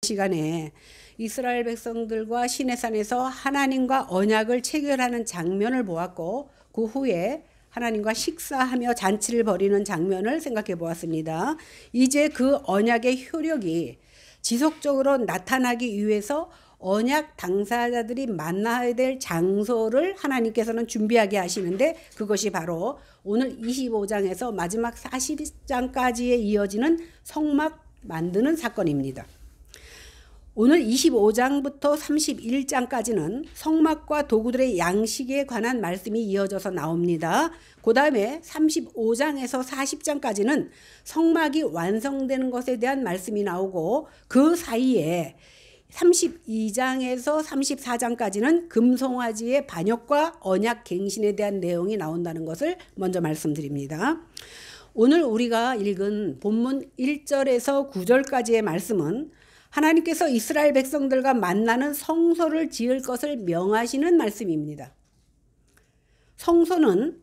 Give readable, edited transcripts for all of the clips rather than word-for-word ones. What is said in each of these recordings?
시간에 이스라엘 백성들과 시내산에서 하나님과 언약을 체결하는 장면을 보았고, 그 후에 하나님과 식사하며 잔치를 벌이는 장면을 생각해 보았습니다. 이제 그 언약의 효력이 지속적으로 나타나기 위해서 언약 당사자들이 만나야 될 장소를 하나님께서는 준비하게 하시는데, 그것이 바로 오늘 25장에서 마지막 40장까지에 이어지는 성막 만드는 사건입니다. 오늘 25장부터 31장까지는 성막과 도구들의 양식에 관한 말씀이 이어져서 나옵니다. 그 다음에 35장에서 40장까지는 성막이 완성되는 것에 대한 말씀이 나오고, 그 사이에 32장에서 34장까지는 금송아지의 반역과 언약 갱신에 대한 내용이 나온다는 것을 먼저 말씀드립니다. 오늘 우리가 읽은 본문 1절에서 9절까지의 말씀은 하나님께서 이스라엘 백성들과 만나는 성소를 지을 것을 명하시는 말씀입니다. 성소는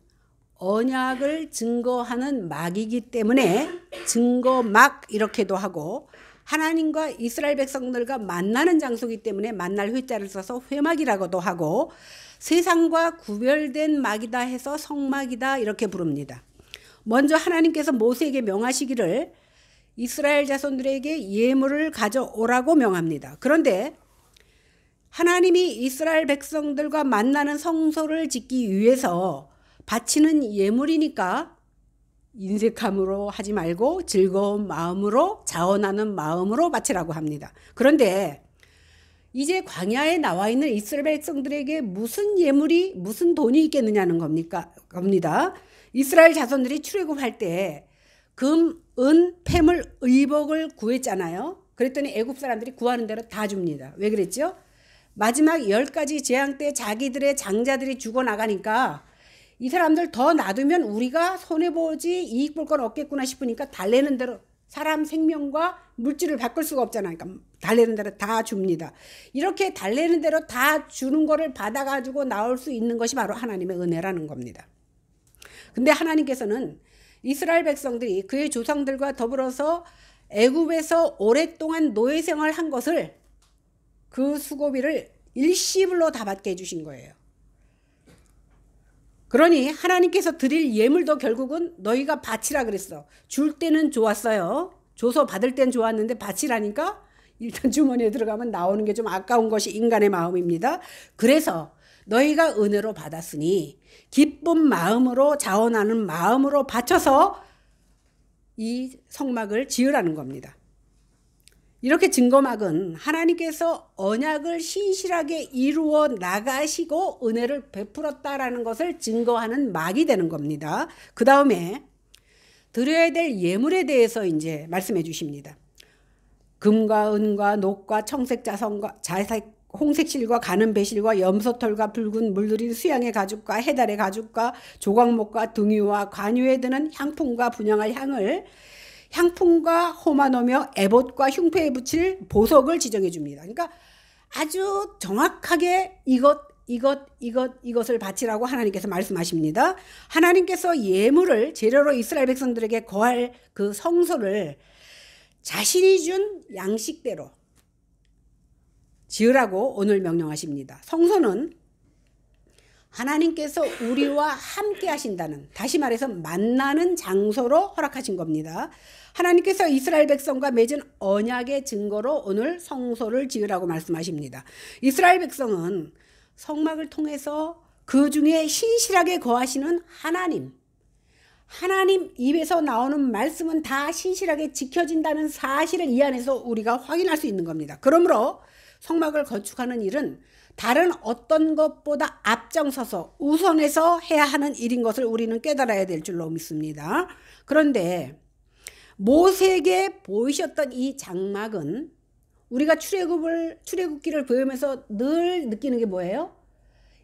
언약을 증거하는 막이기 때문에 증거막 이렇게도 하고, 하나님과 이스라엘 백성들과 만나는 장소이기 때문에 만날 회자를 써서 회막이라고도 하고, 세상과 구별된 막이다 해서 성막이다 이렇게 부릅니다. 먼저 하나님께서 모세에게 명하시기를 이스라엘 자손들에게 예물을 가져오라고 명합니다. 그런데 하나님이 이스라엘 백성들과 만나는 성소를 짓기 위해서 바치는 예물이니까 인색함으로 하지 말고 즐거운 마음으로, 자원하는 마음으로 바치라고 합니다. 그런데 이제 광야에 나와 있는 이스라엘 백성들에게 무슨 예물이, 무슨 돈이 있겠느냐는 겁니다. 이스라엘 자손들이 출애굽할 때 금, 은, 폐물, 의복을 구했잖아요. 그랬더니 애굽 사람들이 구하는 대로 다 줍니다. 왜 그랬죠? 마지막 10가지 재앙 때 자기들의 장자들이 죽어나가니까 이 사람들 더 놔두면 우리가 손해보지 이익 볼 건 없겠구나 싶으니까 달래는 대로, 사람 생명과 물질을 바꿀 수가 없잖아요. 그러니까 달래는 대로 다 줍니다. 이렇게 달래는 대로 다 주는 거를 받아가지고 나올 수 있는 것이 바로 하나님의 은혜라는 겁니다. 근데 하나님께서는 이스라엘 백성들이 그의 조상들과 더불어서 애굽에서 오랫동안 노예 생활을 한 것을, 그 수고비를 일시불로 다 받게 해주신 거예요. 그러니 하나님께서 드릴 예물도 결국은 너희가 바치라 그랬어. 줄 때는 좋았어요. 줘서 받을 땐 좋았는데 바치라니까 일단 주머니에 들어가면 나오는 게 좀 아까운 것이 인간의 마음입니다. 그래서 너희가 은혜로 받았으니 기쁜 마음으로, 자원하는 마음으로 바쳐서 이 성막을 지으라는 겁니다. 이렇게 증거막은 하나님께서 언약을 신실하게 이루어 나가시고 은혜를 베풀었다라는 것을 증거하는 막이 되는 겁니다. 그 다음에 드려야 될 예물에 대해서 이제 말씀해 주십니다. 금과 은과 녹과 청색 자석과 자색 홍색실과 가는 배실과 염소털과 붉은 물들인 수양의 가죽과 해달의 가죽과 조각목과 등유와 관유에 드는 향품과 분향할 향을, 향품과 호마노며 에봇과 흉패에 붙일 보석을 지정해 줍니다. 그러니까 아주 정확하게 이것을 바치라고 하나님께서 말씀하십니다. 하나님께서 예물을 재료로 이스라엘 백성들에게 거할 그 성소를 자신이 준 양식대로 지으라고 오늘 명령하십니다. 성소는 하나님께서 우리와 함께 하신다는, 다시 말해서 만나는 장소로 허락하신 겁니다. 하나님께서 이스라엘 백성과 맺은 언약의 증거로 오늘 성소를 지으라고 말씀하십니다. 이스라엘 백성은 성막을 통해서 그 중에 신실하게 거하시는 하나님 입에서 나오는 말씀은 다 신실하게 지켜진다는 사실을 이 안에서 우리가 확인할 수 있는 겁니다. 그러므로 성막을 건축하는 일은 다른 어떤 것보다 앞장서서 우선해서 해야 하는 일인 것을 우리는 깨달아야 될 줄로 믿습니다. 그런데 모세에게 보이셨던 이 장막은 우리가 출애굽기를 배우면서 늘 느끼는 게 뭐예요?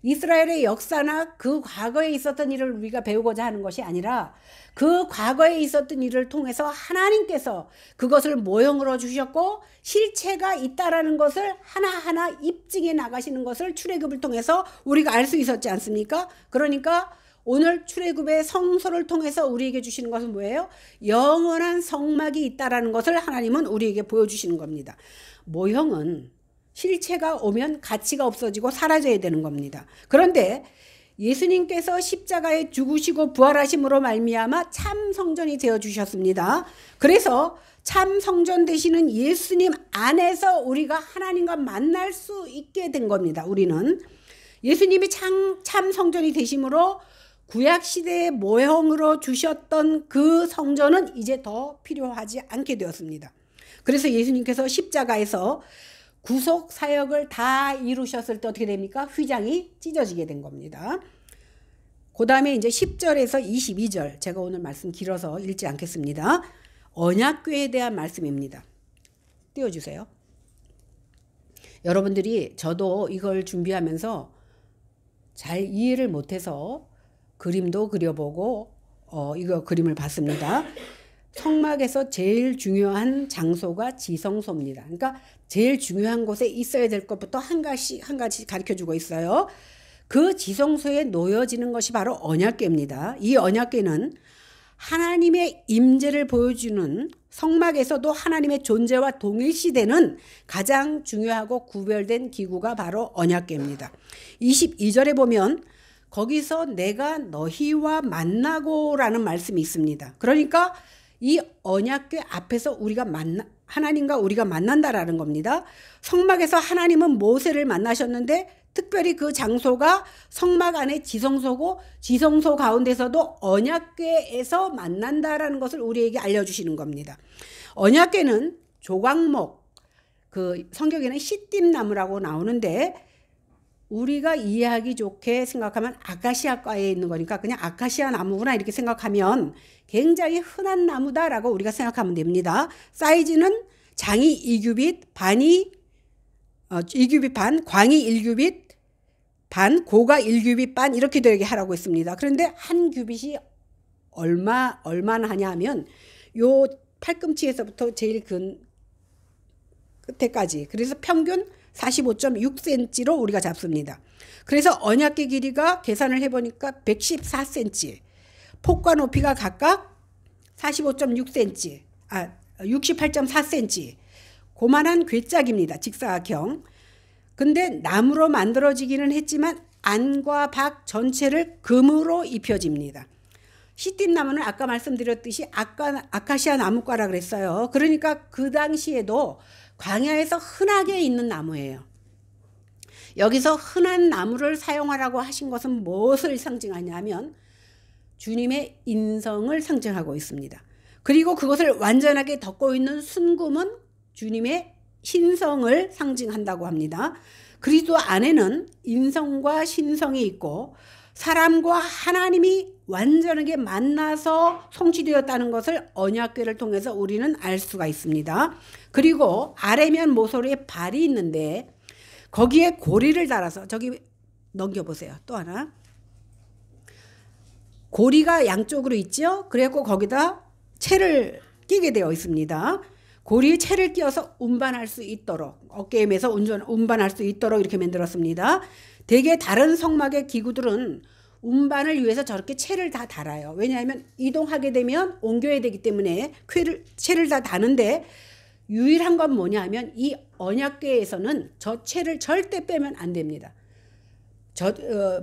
이스라엘의 역사나 그 과거에 있었던 일을 우리가 배우고자 하는 것이 아니라 그 과거에 있었던 일을 통해서 하나님께서 그것을 모형으로 주셨고 실체가 있다라는 것을 하나하나 입증해 나가시는 것을 출애굽을 통해서 우리가 알 수 있었지 않습니까? 그러니까 오늘 출애굽의 성소를 통해서 우리에게 주시는 것은 뭐예요? 영원한 성막이 있다라는 것을 하나님은 우리에게 보여주시는 겁니다. 모형은 실체가 오면 가치가 없어지고 사라져야 되는 겁니다. 그런데 예수님께서 십자가에 죽으시고 부활하심으로 말미암아 참 성전이 되어 주셨습니다. 그래서 참 성전 되시는 예수님 안에서 우리가 하나님과 만날 수 있게 된 겁니다. 우리는 예수님이 참 성전이 되심으로 구약 시대의 모형으로 주셨던 그 성전은 이제 더 필요하지 않게 되었습니다. 그래서 예수님께서 십자가에서 구속 사역을 다 이루셨을 때 어떻게 됩니까? 휘장이 찢어지게 된 겁니다. 그 다음에 이제 10절에서 22절, 제가 오늘 말씀 길어서 읽지 않겠습니다. 언약궤에 대한 말씀입니다. 띄워주세요. 여러분들이 저도 이걸 준비하면서 잘 이해를 못해서 그림도 그려보고 이거 그림을 봤습니다. 성막에서 제일 중요한 장소가 지성소입니다. 그러니까 제일 중요한 곳에 있어야 될 것부터 한 가지 가르쳐주고 있어요. 그 지성소에 놓여지는 것이 바로 언약궤입니다. 이 언약궤는 하나님의 임재를 보여주는, 성막에서도 하나님의 존재와 동일시되는 가장 중요하고 구별된 기구가 바로 언약궤입니다. 22절에 보면 거기서 내가 너희와 만나고 라는 말씀이 있습니다. 그러니까 이 언약궤 앞에서 하나님과 우리가 만난다라는 겁니다. 성막에서 하나님은 모세를 만나셨는데 특별히 그 장소가 성막 안에 지성소고, 지성소 가운데서도 언약궤에서 만난다라는 것을 우리에게 알려주시는 겁니다. 언약궤는 조각목, 그 성경에는 시띠나무라고 나오는데 우리가 이해하기 좋게 생각하면 아카시아과에 있는 거니까 그냥 아카시아 나무구나 이렇게 생각하면 굉장히 흔한 나무다라고 우리가 생각하면 됩니다. 사이즈는 장이 2규빗, 2규빗 반, 광이 1규빗 반, 고가 1규빗 반 이렇게 되게 하라고 했습니다. 그런데 한 규빗이 얼마나 하냐 하면 요 팔꿈치에서부터 제일 근 끝에까지, 그래서 평균 45.6cm로 우리가 잡습니다. 그래서 언약궤 길이가 계산을 해보니까 114cm, 폭과 높이가 각각 45.6cm, 68.4cm, 고만한 궤짝입니다. 직사각형. 근데 나무로 만들어지기는 했지만 안과 밖 전체를 금으로 입혀집니다. 시띠나무는 아까 말씀드렸듯이 아카시아 나무과라 그랬어요. 그러니까 그 당시에도 광야에서 흔하게 있는 나무예요. 여기서 흔한 나무를 사용하라고 하신 것은 무엇을 상징하냐면 주님의 인성을 상징하고 있습니다. 그리고 그것을 완전하게 덮고 있는 순금은 주님의 신성을 상징한다고 합니다. 그리스도 안에는 인성과 신성이 있고 사람과 하나님이 완전하게 만나서 성취되었다는 것을 언약궤를 통해서 우리는 알 수가 있습니다. 그리고 아래면 모서리에 발이 있는데 거기에 고리를 달아서, 저기 넘겨보세요. 또 하나. 고리가 양쪽으로 있죠. 그래갖고 거기다 채를 끼게 되어 있습니다. 고리에 채를 끼워서 운반할 수 있도록, 어깨에 매서 운반할 수 있도록 이렇게 만들었습니다. 대개 다른 성막의 기구들은 운반을 위해서 저렇게 채를 다 달아요. 왜냐하면 이동하게 되면 옮겨야 되기 때문에 채를 다 다는데 유일한 건 뭐냐 하면 이 언약궤에서는 저 채를 절대 빼면 안 됩니다.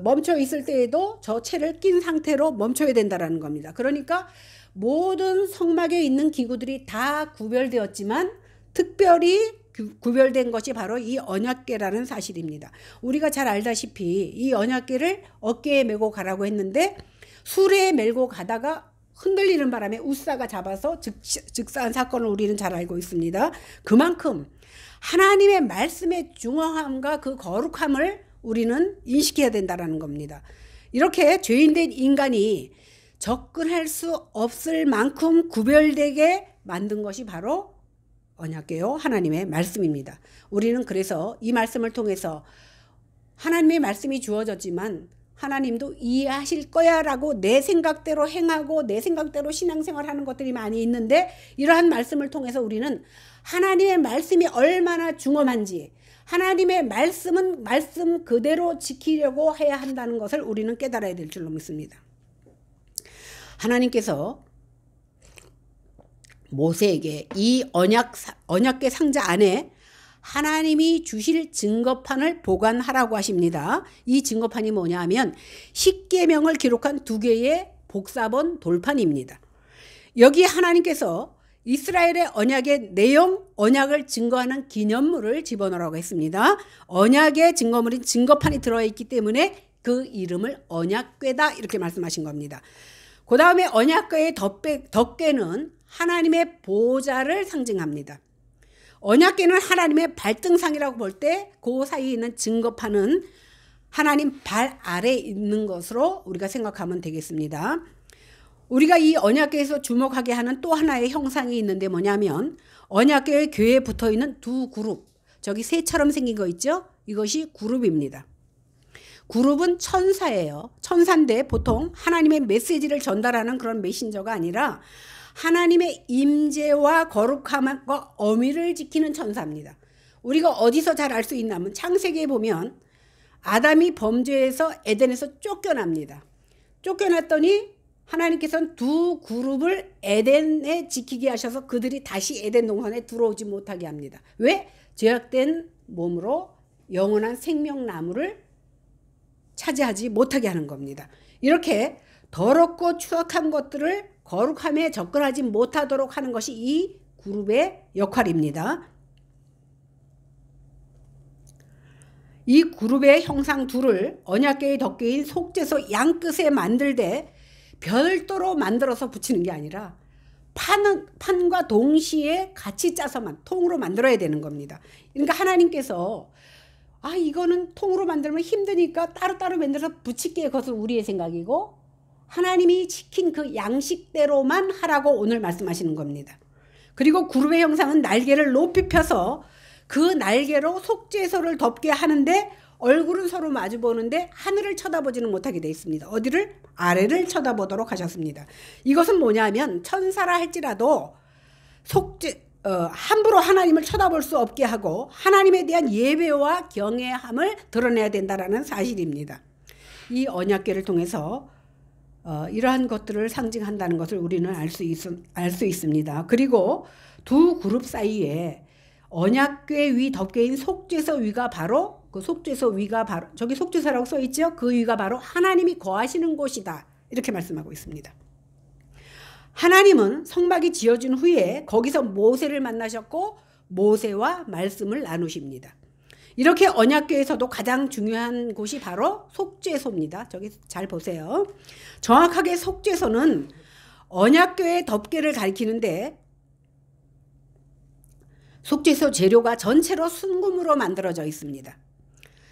멈춰 있을 때에도 저 채를 낀 상태로 멈춰야 된다는 겁니다. 그러니까 모든 성막에 있는 기구들이 다 구별되었지만 특별히 구별된 것이 바로 이 언약궤라는 사실입니다. 우리가 잘 알다시피 이 언약궤를 어깨에 메고 가라고 했는데 수레에 메고 가다가 흔들리는 바람에 우사가 잡아서 즉사한 사건을 우리는 잘 알고 있습니다. 그만큼 하나님의 말씀의 중요함과 그 거룩함을 우리는 인식해야 된다는 겁니다. 이렇게 죄인된 인간이 접근할 수 없을 만큼 구별되게 만든 것이 바로 언약궤요, 하나님의 말씀입니다. 우리는 그래서 이 말씀을 통해서 하나님의 말씀이 주어졌지만 하나님도 이해하실 거야 라고 내 생각대로 행하고 내 생각대로 신앙생활하는 것들이 많이 있는데, 이러한 말씀을 통해서 우리는 하나님의 말씀이 얼마나 중엄한지, 하나님의 말씀은 말씀 그대로 지키려고 해야 한다는 것을 우리는 깨달아야 될 줄로 믿습니다. 하나님께서 모세에게 이 언약궤 상자 안에 하나님이 주실 증거판을 보관하라고 하십니다. 이 증거판이 뭐냐 하면 십계명을 기록한 2개의 복사본 돌판입니다. 여기 하나님께서 이스라엘의 언약의 내용, 언약을 증거하는 기념물을 집어넣으라고 했습니다. 언약의 증거물인 증거판이 들어있기 때문에 그 이름을 언약궤다 이렇게 말씀하신 겁니다. 그 다음에 언약궤의 덮개는 하나님의 보좌를 상징합니다. 언약궤는 하나님의 발등상이라고 볼 때 그 사이에 있는 증거판은 하나님 발 아래에 있는 것으로 우리가 생각하면 되겠습니다. 우리가 이 언약궤에서 주목하게 하는 또 하나의 형상이 있는데 뭐냐면 언약궤의 궤에 붙어있는 2 그룹, 저기 새처럼 생긴 거 있죠? 이것이 그룹입니다. 그룹은 천사예요. 천사인데 보통 하나님의 메시지를 전달하는 그런 메신저가 아니라 하나님의 임재와 거룩함과 어미를 지키는 천사입니다. 우리가 어디서 잘 알 수 있냐면 창세기에 보면 아담이 범죄해서 에덴에서 쫓겨납니다. 쫓겨났더니 하나님께서는 2 그룹을 에덴에 지키게 하셔서 그들이 다시 에덴 동산에 들어오지 못하게 합니다. 왜? 죄악된 몸으로 영원한 생명나무를 차지하지 못하게 하는 겁니다. 이렇게 더럽고 추악한 것들을 거룩함에 접근하지 못하도록 하는 것이 이 그룹의 역할입니다. 이 그룹의 형상 둘을 언약궤의 덮개인 속죄소 양끝에 만들되 별도로 만들어서 붙이는 게 아니라 판과 동시에 같이 짜서만 통으로 만들어야 되는 겁니다. 그러니까 하나님께서 이거는 통으로 만들면 힘드니까 따로따로 만들어서 붙일게, 그것은 우리의 생각이고 하나님이 시킨 그 양식대로만 하라고 오늘 말씀하시는 겁니다. 그리고 그룹의 형상은 날개를 높이 펴서 그 날개로 속죄소를 덮게 하는데 얼굴은 서로 마주 보는데 하늘을 쳐다보지는 못하게 되어 있습니다. 어디를? 아래를 쳐다보도록 하셨습니다. 이것은 뭐냐면 천사라 할지라도 함부로 하나님을 쳐다볼 수 없게 하고 하나님에 대한 예배와 경외함을 드러내야 된다는 사실입니다. 이 언약궤를 통해서 이러한 것들을 상징한다는 것을 우리는 알 수 있습니다. 그리고 2 그룹 사이에 언약궤 위 덮개인 속죄소 위가 바로 저기 속죄소라고 써 있죠? 그 위가 바로 하나님이 거하시는 곳이다. 이렇게 말씀하고 있습니다. 하나님은 성막이 지어진 후에 거기서 모세를 만나셨고 모세와 말씀을 나누십니다. 이렇게 언약궤에서도 가장 중요한 곳이 바로 속죄소입니다. 저기 잘 보세요. 정확하게 속죄소는 언약궤의 덮개를 가리키는데 속죄소 재료가 전체로 순금으로 만들어져 있습니다.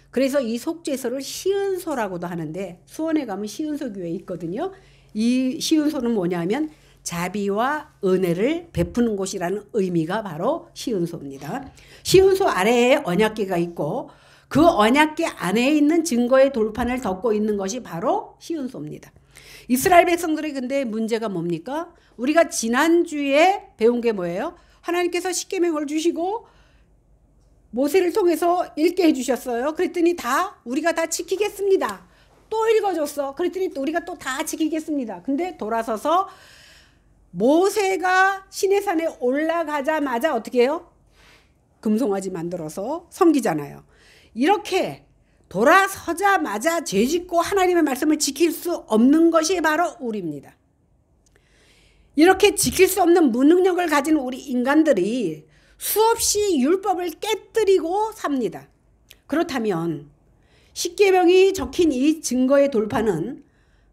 그래서 이 속죄소를 시은소라고도 하는데 수원에 가면 시은소 교회 있거든요. 이 시은소는 뭐냐면 자비와 은혜를 베푸는 곳이라는 의미가 바로 시은소입니다. 시은소 아래에 언약궤가 있고 그 언약궤 안에 있는 증거의 돌판을 덮고 있는 것이 바로 시은소입니다. 이스라엘 백성들의 근데 문제가 뭡니까? 우리가 지난주에 배운 게 뭐예요? 하나님께서 십계명을 주시고 모세를 통해서 읽게 해주셨어요. 그랬더니 우리가 다 지키겠습니다. 또 읽어줬어. 그랬더니 우리가 또 다 지키겠습니다. 근데 돌아서서 모세가 시내산에 올라가자마자 어떻게 해요? 금송아지 만들어서 섬기잖아요. 이렇게 돌아서자마자 죄짓고 하나님의 말씀을 지킬 수 없는 것이 바로 우리입니다. 이렇게 지킬 수 없는 무능력을 가진 우리 인간들이 수없이 율법을 깨뜨리고 삽니다. 그렇다면 십계명이 적힌 이 증거의 돌판은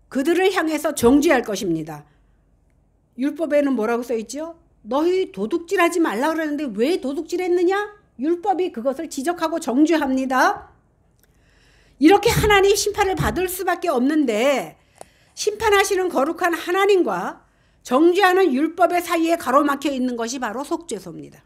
그들을 향해서 정죄할 것입니다. 율법에는 뭐라고 써 있죠? 너희 도둑질하지 말라 그러는데 왜 도둑질했느냐? 율법이 그것을 지적하고 정죄합니다. 이렇게 하나님 심판을 받을 수밖에 없는데 심판하시는 거룩한 하나님과 정죄하는 율법의 사이에 가로막혀 있는 것이 바로 속죄소입니다.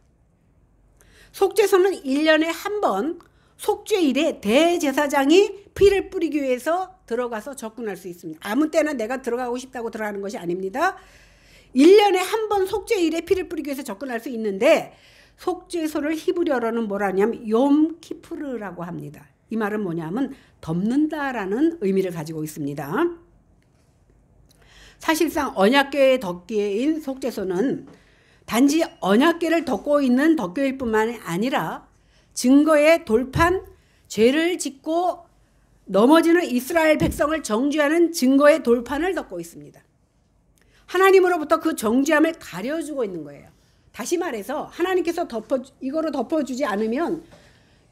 속죄소는 1년에 한 번 속죄일에 대제사장이 피를 뿌리기 위해서 들어가서 접근할 수 있습니다. 아무 때나 내가 들어가고 싶다고 들어가는 것이 아닙니다. 1년에 한 번 속죄일에 피를 뿌리기 위해서 접근할 수 있는데 속죄소를 히브리어로는 뭐라 하냐면 욤키푸르라고 합니다. 이 말은 뭐냐면 덮는다라는 의미를 가지고 있습니다. 사실상 언약궤의 덮개인 속죄소는 단지 언약궤를 덮고 있는 덮개일 뿐만 아니라 증거의 돌판, 죄를 짓고 넘어지는 이스라엘 백성을 정죄하는 증거의 돌판을 덮고 있습니다. 하나님으로부터 그 정죄함을 가려주고 있는 거예요. 다시 말해서 하나님께서 이거로 덮어주지 않으면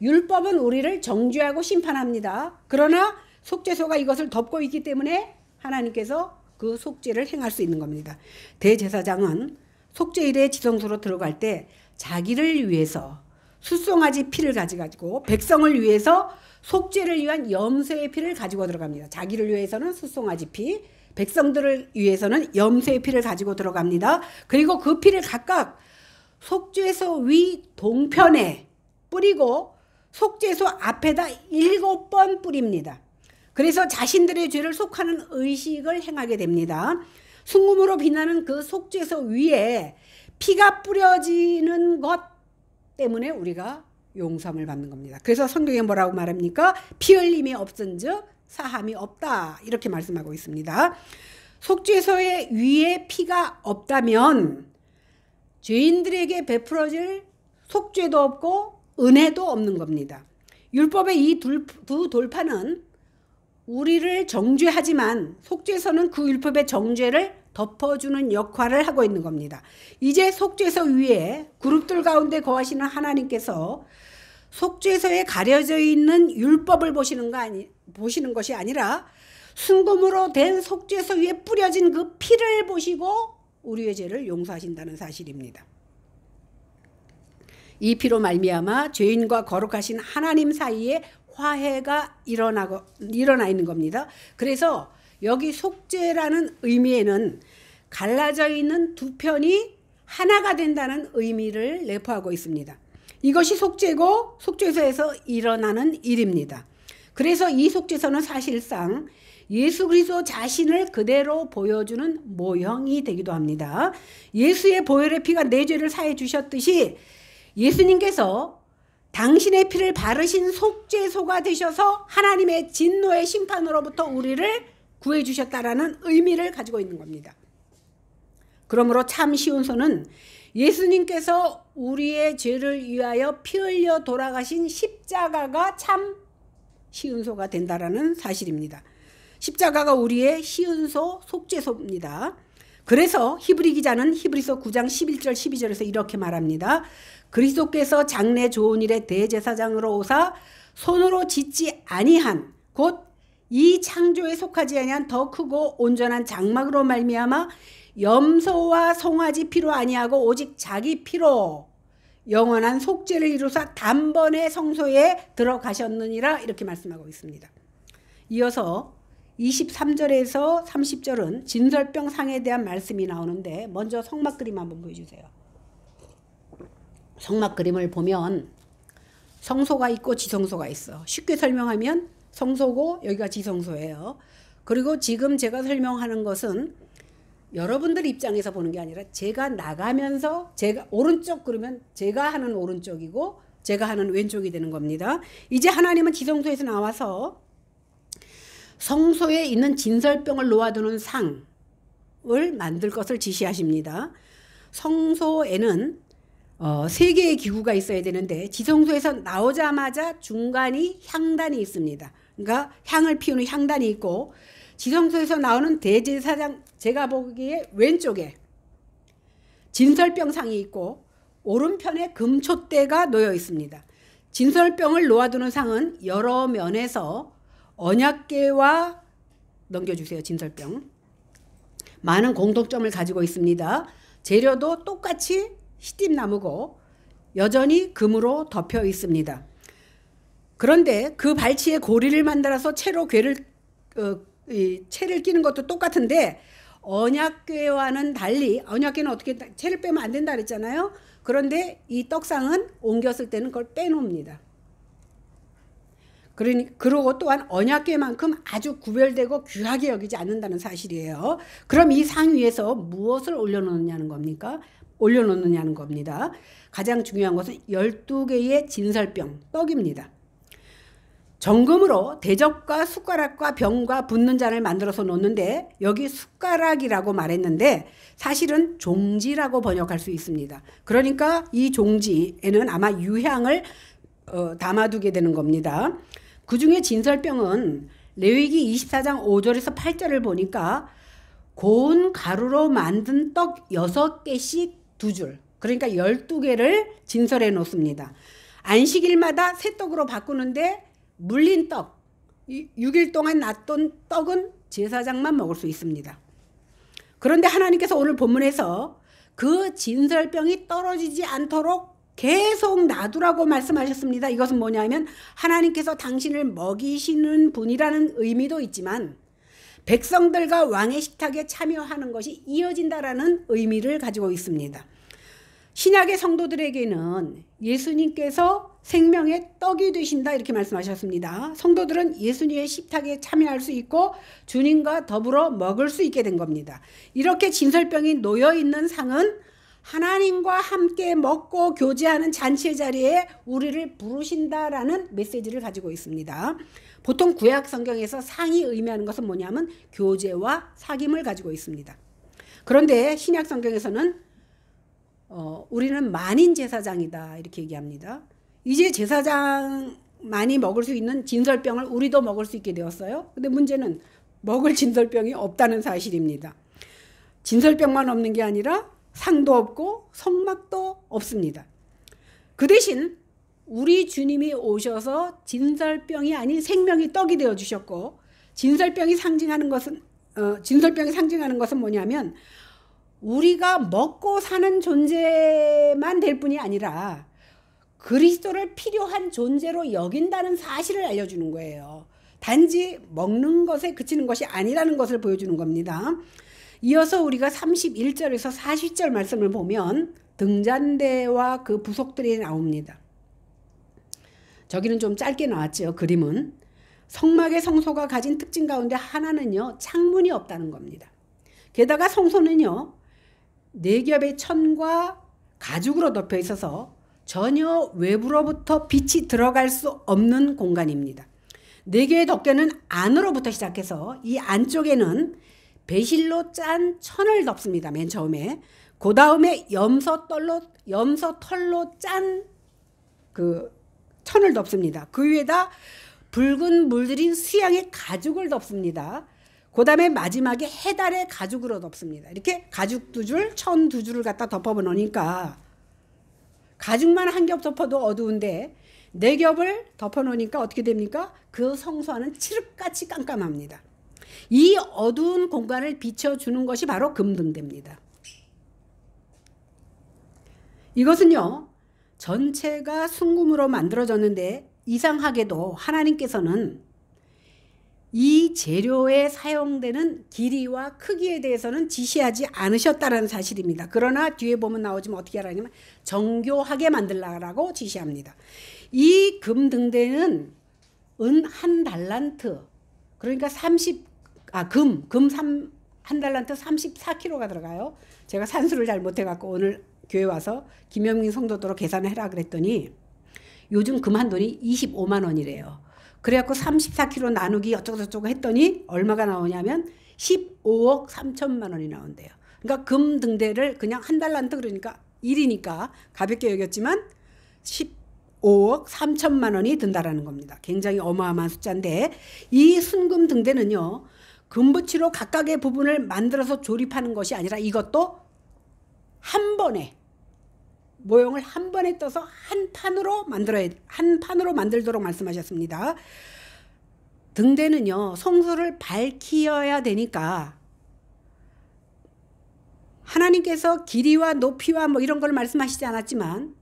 율법은 우리를 정죄하고 심판합니다. 그러나 속죄소가 이것을 덮고 있기 때문에 하나님께서 그 속죄를 행할 수 있는 겁니다. 대제사장은 속죄일에 지성소로 들어갈 때 자기를 위해서 숫송아지 피를 가지고 백성을 위해서 속죄를 위한 염소의 피를 가지고 들어갑니다. 자기를 위해서는 숫송아지 피, 백성들을 위해서는 염소의 피를 가지고 들어갑니다. 그리고 그 피를 각각 속죄소 위 동편에 뿌리고 속죄소 앞에다 7번 뿌립니다. 그래서 자신들의 죄를 속하는 의식을 행하게 됩니다. 순금으로 빛나는 그 속죄소 위에 피가 뿌려지는 것 때문에 우리가 용서함을 받는 겁니다. 그래서 성경에 뭐라고 말합니까? 피 흘림이 없은즉 사함이 없다, 이렇게 말씀하고 있습니다. 속죄소의 위에 피가 없다면 죄인들에게 베풀어질 속죄도 없고 은혜도 없는 겁니다. 율법의 이 두 돌판은 우리를 정죄하지만 속죄소는 그 율법의 정죄를 덮어주는 역할을 하고 있는 겁니다. 이제 속죄소 위에 그룹들 가운데 거하시는 하나님께서 속죄소에 가려져 있는 율법을 보시는 것이 아니라 순금으로 된 속죄소 위에 뿌려진 그 피를 보시고 우리의 죄를 용서하신다는 사실입니다. 이 피로 말미암아 죄인과 거룩하신 하나님 사이에 화해가 일어나 있는 겁니다. 그래서 여기 속죄라는 의미에는 갈라져 있는 두 편이 하나가 된다는 의미를 내포하고 있습니다. 이것이 속죄고 속죄소에서 일어나는 일입니다. 그래서 이 속죄소는 사실상 예수 그리스도 자신을 그대로 보여주는 모형이 되기도 합니다. 예수의 보혈의 피가 내 죄를 사해 주셨듯이 예수님께서 당신의 피를 바르신 속죄소가 되셔서 하나님의 진노의 심판으로부터 우리를 구해 주셨다라는 의미를 가지고 있는 겁니다. 그러므로 참 시온소는 예수님께서 우리의 죄를 위하여 피 흘려 돌아가신 십자가가 참 시온소가 된다라는 사실입니다. 십자가가 우리의 시온소 속죄소입니다. 그래서 히브리 기자는 히브리서 9장 11절 12절에서 이렇게 말합니다. 그리스도께서 장래 좋은 일의 대제사장으로 오사 손으로 짓지 아니한 곧 이 창조에 속하지 아니한 더 크고 온전한 장막으로 말미암아 염소와 송아지 피로 아니하고 오직 자기 피로 영원한 속죄를 이루사 단번에 성소에 들어가셨느니라, 이렇게 말씀하고 있습니다. 이어서 23절에서 30절은 진설병 상에 대한 말씀이 나오는데 먼저 성막 그림 한번 보여주세요. 성막 그림을 보면 성소가 있고 지성소가 있어. 쉽게 설명하면 성소고 여기가 지성소예요. 그리고 지금 제가 설명하는 것은 여러분들 입장에서 보는 게 아니라 제가 나가면서 제가 오른쪽 그러면 제가 하는 오른쪽이고 제가 하는 왼쪽이 되는 겁니다. 이제 하나님은 지성소에서 나와서 성소에 있는 진설병을 놓아두는 상을 만들 것을 지시하십니다. 성소에는 3개의 기구가 있어야 되는데 지성소에서 나오자마자 중간이 향단이 있습니다. 그러니까 향을 피우는 향단이 있고 지성소에서 나오는 대제사장, 제가 보기에 왼쪽에 진설병상이 있고 오른편에 금촛대가 놓여 있습니다. 진설병을 놓아두는 상은 여러 면에서 언약궤와 넘겨주세요. 진설병 많은 공통점을 가지고 있습니다. 재료도 똑같이 시띠나무고 여전히 금으로 덮여 있습니다. 그런데 그 발치에 고리를 만들어서 채로 채를 끼는 것도 똑같은데 언약궤와는 달리, 언약궤는 어떻게 채를 빼면 안 된다 그랬잖아요. 그런데 이 떡상은 옮겼을 때는 그걸 빼놓습니다. 그리고 또한 언약궤만큼 아주 구별되고 귀하게 여기지 않는다는 사실이에요. 그럼 이 상 위에서 무엇을 올려놓느냐는 겁니다. 가장 중요한 것은 12개의 진설병, 떡입니다. 정금으로 대접과 숟가락과 병과 붓는 잔을 만들어서 놓는데 여기 숟가락이라고 말했는데 사실은 종지라고 번역할 수 있습니다. 그러니까 이 종지에는 아마 유향을 담아두게 되는 겁니다. 그 중에 진설병은 레위기 24장 5절에서 8절을 보니까 고운 가루로 만든 떡 6개씩 2줄, 그러니까 12개를 진설해 놓습니다. 안식일마다 새 떡으로 바꾸는데 물린 떡, 6일 동안 놔둔 떡은 제사장만 먹을 수 있습니다. 그런데 하나님께서 오늘 본문에서 그 진설병이 떨어지지 않도록 계속 놔두라고 말씀하셨습니다. 이것은 뭐냐면 하나님께서 당신을 먹이시는 분이라는 의미도 있지만 백성들과 왕의 식탁에 참여하는 것이 이어진다라는 의미를 가지고 있습니다. 신약의 성도들에게는 예수님께서 생명의 떡이 되신다 이렇게 말씀하셨습니다. 성도들은 예수님의 식탁에 참여할 수 있고 주님과 더불어 먹을 수 있게 된 겁니다. 이렇게 진설병이 놓여있는 상은 하나님과 함께 먹고 교제하는 잔치의 자리에 우리를 부르신다라는 메시지를 가지고 있습니다. 보통 구약 성경에서 상이 의미하는 것은 뭐냐면 교제와 사귐을 가지고 있습니다. 그런데 신약 성경에서는 우리는 만인 제사장이다 이렇게 얘기합니다. 이제 제사장만이 먹을 수 있는 진설병을 우리도 먹을 수 있게 되었어요. 근데 문제는 먹을 진설병이 없다는 사실입니다. 진설병만 없는 게 아니라 상도 없고 성막도 없습니다. 그 대신 우리 주님이 오셔서 진설병이 아닌 생명이 떡이 되어 주셨고, 진설병이 상징하는 것은 뭐냐면 우리가 먹고 사는 존재만 될 뿐이 아니라 그리스도를 필요한 존재로 여긴다는 사실을 알려주는 거예요. 단지 먹는 것에 그치는 것이 아니라는 것을 보여주는 겁니다. 이어서 우리가 31절에서 40절 말씀을 보면 등잔대와 그 부속들이 나옵니다. 저기는 좀 짧게 나왔죠. 그림은. 성막의 성소가 가진 특징 가운데 하나는요, 창문이 없다는 겁니다. 게다가 성소는요, 4겹의 천과 가죽으로 덮여 있어서 전혀 외부로부터 빛이 들어갈 수 없는 공간입니다. 4개의 덮개는 안으로부터 시작해서 이 안쪽에는 배실로 짠 천을 덮습니다. 맨 처음에. 그 다음에 염소털로 짠 그 천을 덮습니다. 그 위에다 붉은 물들인 수양의 가죽을 덮습니다. 그 다음에 마지막에 해달의 가죽으로 덮습니다. 이렇게 가죽 2줄, 천 2줄을 갖다 덮어놓으니까 가죽만 한 겹 덮어도 어두운데 4겹을 덮어놓으니까 어떻게 됩니까? 그 성소 안은 칠흑같이 깜깜합니다. 이 어두운 공간을 비춰주는 것이 바로 금등대입니다. 이것은요, 전체가 순금으로 만들어졌는데 이상하게도 하나님께서는 이 재료에 사용되는 길이와 크기에 대해서는 지시하지 않으셨다는 사실입니다. 그러나 뒤에 보면 나오지만 어떻게 하라냐면 정교하게 만들라고 지시합니다. 이 금등대는 은 1달란트, 그러니까 금 한 달란트 34kg가 들어가요. 제가 산수를 잘 못해갖고 오늘 교회 와서 김영민 성도도로 계산해라 그랬더니 요즘 금 한 돈이 25만 원이래요. 그래갖고 34kg 나누기 어쩌고저쩌고 했더니 얼마가 나오냐면 15억 3천만 원이 나온대요. 그러니까 금 등대를 그냥 1달란트, 그러니까 1이니까 가볍게 여겼지만 15억 3천만 원이 든다라는 겁니다. 굉장히 어마어마한 숫자인데 이 순금 등대는요, 금붙이로 각각의 부분을 만들어서 조립하는 것이 아니라 이것도 한 번에 모형을 한 번에 떠서 한 판으로 만들도록 말씀하셨습니다. 등대는요, 성소를 밝히어야 되니까 하나님께서 길이와 높이와 뭐 이런 걸 말씀하시지 않았지만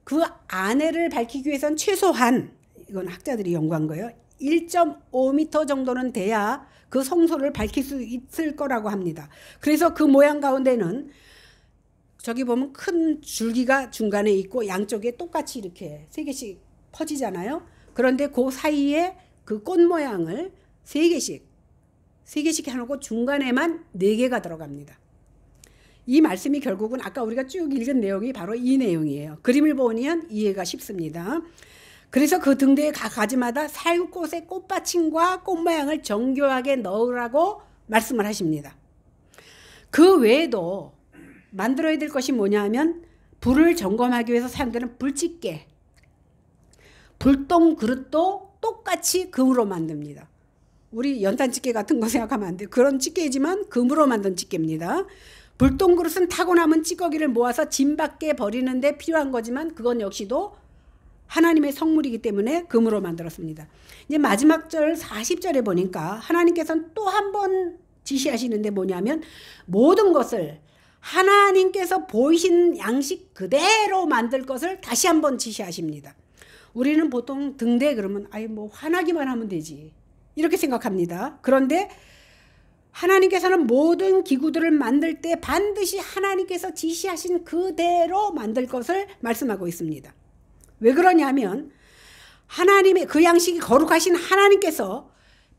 그 안에를 밝히기 위해서는 최소한, 이건 학자들이 연구한 거예요, 1.5m 정도는 돼야 그 성소를 밝힐 수 있을 거라고 합니다. 그래서 그 모양 가운데는 저기 보면 큰 줄기가 중간에 있고 양쪽에 똑같이 이렇게 3개씩 퍼지잖아요. 그런데 그 사이에 그 꽃 모양을 3개씩 해놓고 중간에만 4개가 들어갑니다. 이 말씀이 결국은 아까 우리가 쭉 읽은 내용이 바로 이 내용이에요. 그림을 보면 이해가 쉽습니다. 그래서 그 등대의 각 가지마다 살구꽃의 꽃받침과 꽃 모양을 정교하게 넣으라고 말씀을 하십니다. 그 외에도 만들어야 될 것이 뭐냐 하면 불을 점검하기 위해서 사용되는 불집게. 불똥 그릇도 똑같이 금으로 만듭니다. 우리 연탄집게 같은 거 생각하면 안 돼요. 그런 집게이지만 금으로 만든 집게입니다. 불똥 그릇은 타고 남은 찌꺼기를 모아서 짐 밖에 버리는데 필요한 거지만 그건 역시도 하나님의 성물이기 때문에 금으로 만들었습니다. 이제 마지막 절 40절에 보니까 하나님께서는 또 한 번 지시하시는데 뭐냐면 모든 것을 하나님께서 보이신 양식 그대로 만들 것을 다시 한 번 지시하십니다. 우리는 보통 등대 그러면 뭐 화나기만 하면 되지 이렇게 생각합니다. 그런데 하나님께서는 모든 기구들을 만들 때 반드시 하나님께서 지시하신 그대로 만들 것을 말씀하고 있습니다. 왜 그러냐면 하나님의 그 양식이 거룩하신 하나님께서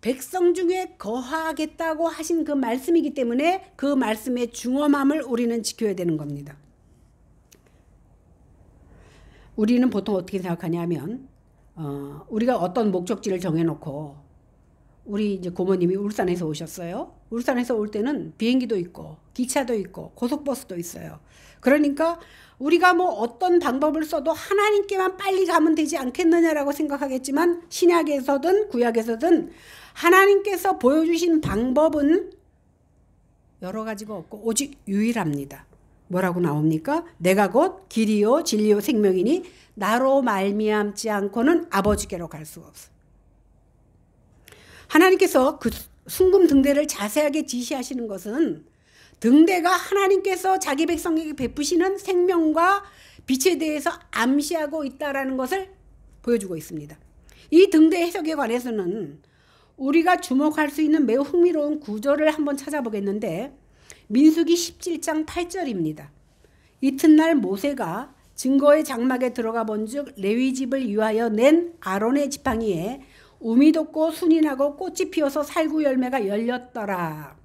백성 중에 거하겠다고 하신 그 말씀이기 때문에 그 말씀의 중엄함을 우리는 지켜야 되는 겁니다. 우리는 보통 어떻게 생각하냐면 우리가 어떤 목적지를 정해놓고 우리 이제 고모님이 울산에서 오셨어요. 울산에서 올 때는 비행기도 있고 기차도 있고 고속버스도 있어요. 그러니까 우리가 뭐 어떤 방법을 써도 하나님께만 빨리 가면 되지 않겠느냐라고 생각하겠지만 신약에서든 구약에서든 하나님께서 보여주신 방법은 여러 가지가 없고 오직 유일합니다. 뭐라고 나옵니까? 내가 곧 길이요 진리요 생명이니 나로 말미암지 않고는 아버지께로 갈 수가 없어. 하나님께서 그 순금 등대를 자세하게 지시하시는 것은 등대가 하나님께서 자기 백성에게 베푸시는 생명과 빛에 대해서 암시하고 있다는 것을 보여주고 있습니다. 이 등대 해석에 관해서는 우리가 주목할 수 있는 매우 흥미로운 구절을 한번 찾아보겠는데 민수기 17장 8절입니다. 이튿날 모세가 증거의 장막에 들어가 본즉 레위 집을 위하여 낸 아론의 지팡이에 우미 돋고 순이 나고 꽃이 피어서 살구 열매가 열렸더라.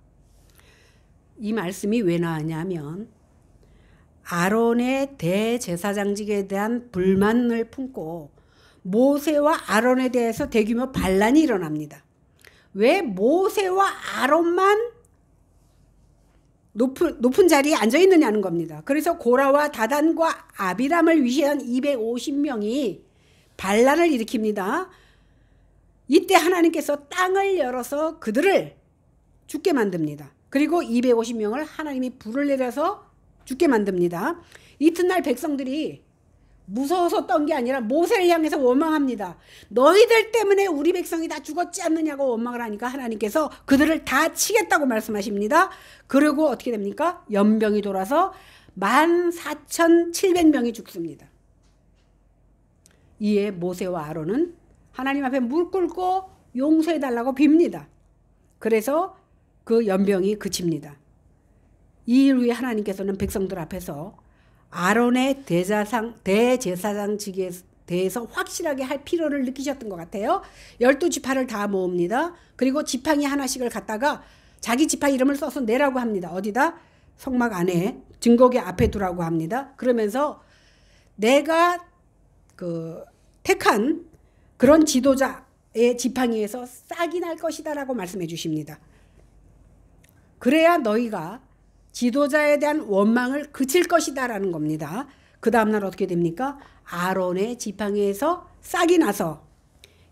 이 말씀이 왜 나왔냐면 아론의 대제사장직에 대한 불만을 품고 모세와 아론에 대해서 대규모 반란이 일어납니다. 왜 모세와 아론만 높은 자리에 앉아 있느냐는 겁니다. 그래서 고라와 다단과 아비람을 위시한 250명이 반란을 일으킵니다. 이때 하나님께서 땅을 열어서 그들을 죽게 만듭니다. 그리고 250명을 하나님이 불을 내려서 죽게 만듭니다. 이튿날 백성들이 무서워서 떤 게 아니라 모세를 향해서 원망합니다. 너희들 때문에 우리 백성이 다 죽었지 않느냐고 원망을 하니까 하나님께서 그들을 다 치겠다고 말씀하십니다. 그리고 어떻게 됩니까? 연병이 돌아서 14,700명이 죽습니다. 이에 모세와 아론은 하나님 앞에 무릎 꿇고 용서해달라고 빕니다. 그래서 그 연병이 그칩니다. 이 일 후에 하나님께서는 백성들 앞에서 아론의 대제사장직에 대해서 확실하게 할 필요를 느끼셨던 것 같아요. 12지파를 다 모읍니다. 그리고 지팡이 하나씩을 갖다가 자기 지파 이름을 써서 내라고 합니다. 어디다? 성막 안에 증거궤 앞에 두라고 합니다. 그러면서 내가 택한 그런 지도자의 지팡이에서 싹이 날 것이다 라고 말씀해 주십니다. 그래야 너희가 지도자에 대한 원망을 그칠 것이다 라는 겁니다. 그 다음날 어떻게 됩니까? 아론의 지팡이에서 싹이 나서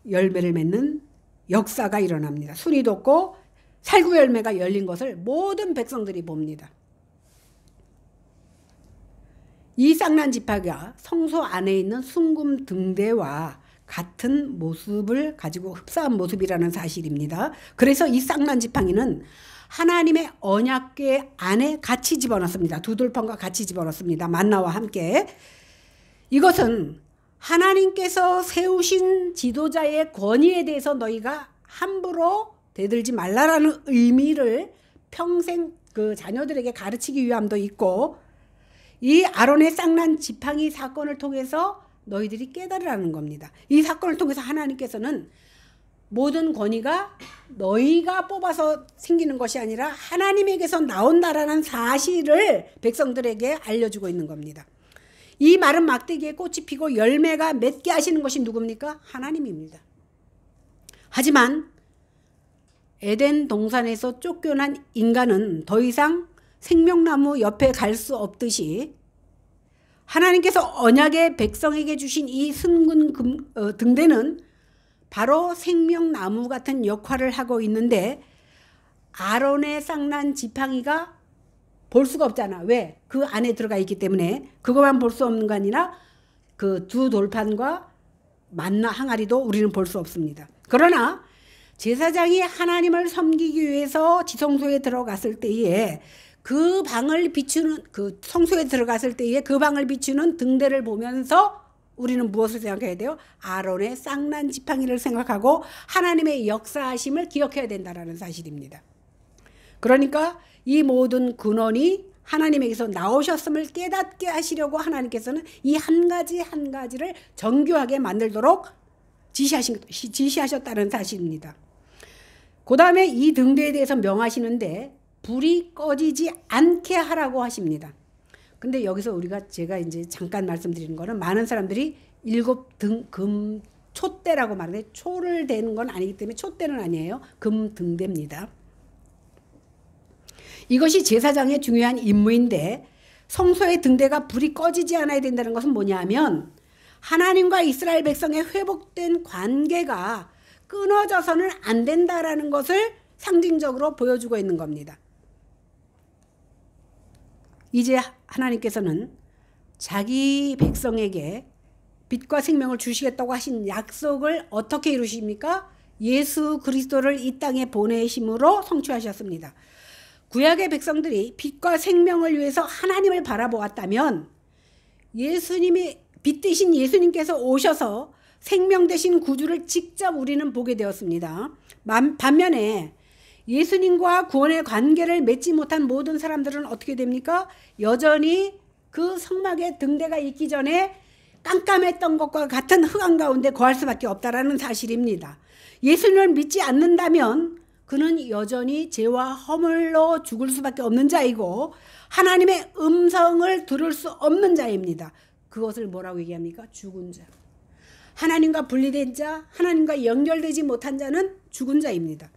열매를 맺는 역사가 일어납니다. 순이 돋고 살구 열매가 열린 것을 모든 백성들이 봅니다. 이 싹난 지파가 성소 안에 있는 순금 등대와 같은 모습을 가지고 흡사한 모습이라는 사실입니다. 그래서 이 싹난 지팡이는 하나님의 언약궤 안에 같이 집어넣습니다. 두 돌판과 같이 집어넣습니다. 만나와 함께. 이것은 하나님께서 세우신 지도자의 권위에 대해서 너희가 함부로 대들지 말라라는 의미를 평생 그 자녀들에게 가르치기 위함도 있고, 이 아론의 쌍난 지팡이 사건을 통해서 너희들이 깨달으라는 겁니다. 이 사건을 통해서 하나님께서는 모든 권위가 너희가 뽑아서 생기는 것이 아니라 하나님에게서 나온다라는 사실을 백성들에게 알려주고 있는 겁니다. 이 마른 막대기에 꽃이 피고 열매가 맺게 하시는 것이 누굽니까? 하나님입니다. 하지만 에덴 동산에서 쫓겨난 인간은 더 이상 생명나무 옆에 갈 수 없듯이 하나님께서 언약의 백성에게 주신 이 순금 등대는 바로 생명나무 같은 역할을 하고 있는데 아론의 쌍난 지팡이가 볼 수가 없잖아. 왜? 그 안에 들어가 있기 때문에. 그것만 볼 수 없는 거 아니라 그 두 돌판과 만나 항아리도 우리는 볼 수 없습니다. 그러나 제사장이 하나님을 섬기기 위해서 지성소에 들어갔을 때에 그 방을 비추는, 그 성소에 들어갔을 때에 그 방을 비추는 등대를 보면서 우리는 무엇을 생각해야 돼요? 아론의 쌍난 지팡이를 생각하고 하나님의 역사하심을 기억해야 된다는 사실입니다. 그러니까 이 모든 근원이 하나님에게서 나오셨음을 깨닫게 하시려고 하나님께서는 이 한 가지 한 가지를 정교하게 만들도록 지시하셨다는 사실입니다. 그 다음에 이 등대에 대해서 명하시는데 불이 꺼지지 않게 하라고 하십니다. 근데 여기서 제가 이제 잠깐 말씀드리는 거는 많은 사람들이 7금 촛대라고 말하는데 초를 대는 건 아니기 때문에 촛대는 아니에요. 금 등대입니다. 이것이 제사장의 중요한 임무인데 성소의 등대가 불이 꺼지지 않아야 된다는 것은 뭐냐 하면 하나님과 이스라엘 백성의 회복된 관계가 끊어져서는 안 된다라는 것을 상징적으로 보여주고 있는 겁니다. 이제 하나님께서는 자기 백성에게 빛과 생명을 주시겠다고 하신 약속을 어떻게 이루십니까? 예수 그리스도를 이 땅에 보내심으로 성취하셨습니다. 구약의 백성들이 빛과 생명을 위해서 하나님을 바라보았다면 예수님이 빛 대신 예수님께서 오셔서 생명 되신 구주를 직접 우리는 보게 되었습니다. 반면에 예수님과 구원의 관계를 맺지 못한 모든 사람들은 어떻게 됩니까? 여전히 그 성막의 등대가 있기 전에 깜깜했던 것과 같은 흑암 가운데 거할 수밖에 없다라는 사실입니다. 예수님을 믿지 않는다면 그는 여전히 죄와 허물로 죽을 수밖에 없는 자이고 하나님의 음성을 들을 수 없는 자입니다. 그것을 뭐라고 얘기합니까? 죽은 자. 하나님과 분리된 자, 하나님과 연결되지 못한 자는 죽은 자입니다.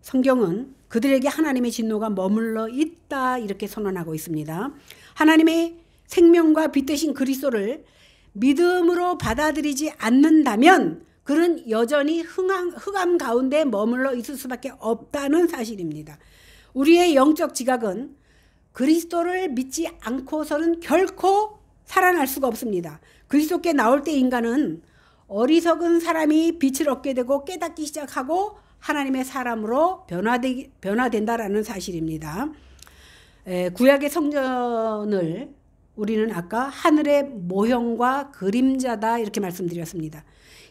성경은 그들에게 하나님의 진노가 머물러 있다 이렇게 선언하고 있습니다. 하나님의 생명과 빛 되신 그리스도를 믿음으로 받아들이지 않는다면 그는 여전히 흑암 가운데 머물러 있을 수밖에 없다는 사실입니다. 우리의 영적 지각은 그리스도를 믿지 않고서는 결코 살아날 수가 없습니다. 그리스도께 나올 때 인간은 어리석은 사람이 빛을 얻게 되고 깨닫기 시작하고 하나님의 사람으로 변화된다라는 사실입니다. 구약의 성전을 우리는 아까 하늘의 모형과 그림자다 이렇게 말씀드렸습니다.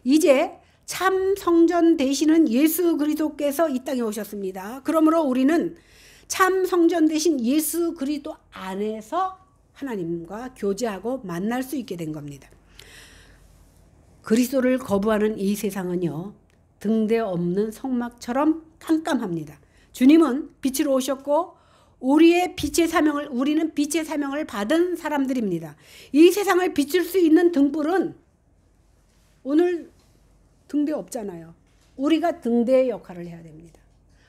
이제 참 성전 되시는 예수 그리스도께서 이 땅에 오셨습니다. 그러므로 우리는 참 성전 되신 예수 그리스도 안에서 하나님과 교제하고 만날 수 있게 된 겁니다. 그리스도를 거부하는 이 세상은요, 등대 없는 성막처럼 깜깜합니다. 주님은 빛으로 오셨고 우리는 빛의 사명을 받은 사람들입니다. 이 세상을 비출 수 있는 등불은 오늘 등대 없잖아요. 우리가 등대의 역할을 해야 됩니다.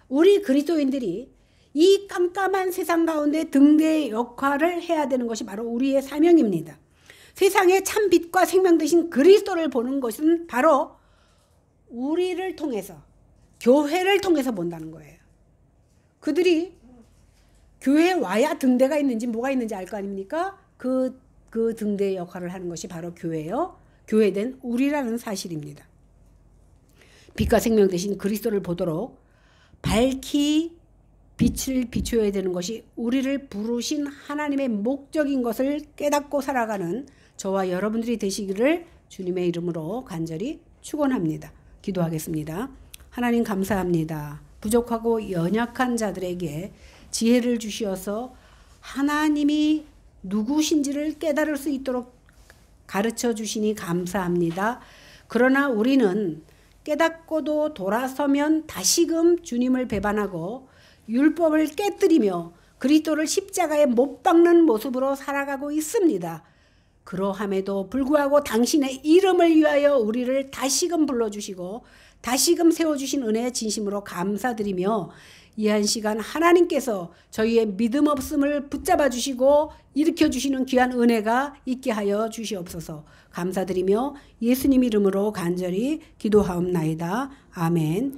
우리 그리스도인들이 이 깜깜한 세상 가운데 등대의 역할을 해야 되는 것이 바로 우리의 사명입니다. 세상에 참 빛과 생명 되신 그리스도를 보는 것은 바로 우리를 통해서, 교회를 통해서 본다는 거예요. 그들이 교회에 와야 등대가 있는지 뭐가 있는지 알 거 아닙니까? 그 등대의 역할을 하는 것이 바로 교회요. 교회된 우리라는 사실입니다. 빛과 생명 되신 그리스도를 보도록 밝히 빛을 비춰야 되는 것이 우리를 부르신 하나님의 목적인 것을 깨닫고 살아가는 저와 여러분들이 되시기를 주님의 이름으로 간절히 축원합니다. 기도하겠습니다. 하나님 감사합니다. 부족하고 연약한 자들에게 지혜를 주시어서 하나님이 누구신지를 깨달을 수 있도록 가르쳐 주시니 감사합니다. 그러나 우리는 깨닫고도 돌아서면 다시금 주님을 배반하고 율법을 깨뜨리며 그리스도를 십자가에 못 박는 모습으로 살아가고 있습니다. 그러함에도 불구하고 당신의 이름을 위하여 우리를 다시금 불러주시고 다시금 세워주신 은혜에 진심으로 감사드리며 이 한 시간 하나님께서 저희의 믿음 없음을 붙잡아 주시고 일으켜 주시는 귀한 은혜가 있게 하여 주시옵소서. 감사드리며 예수님 이름으로 간절히 기도하옵나이다. 아멘.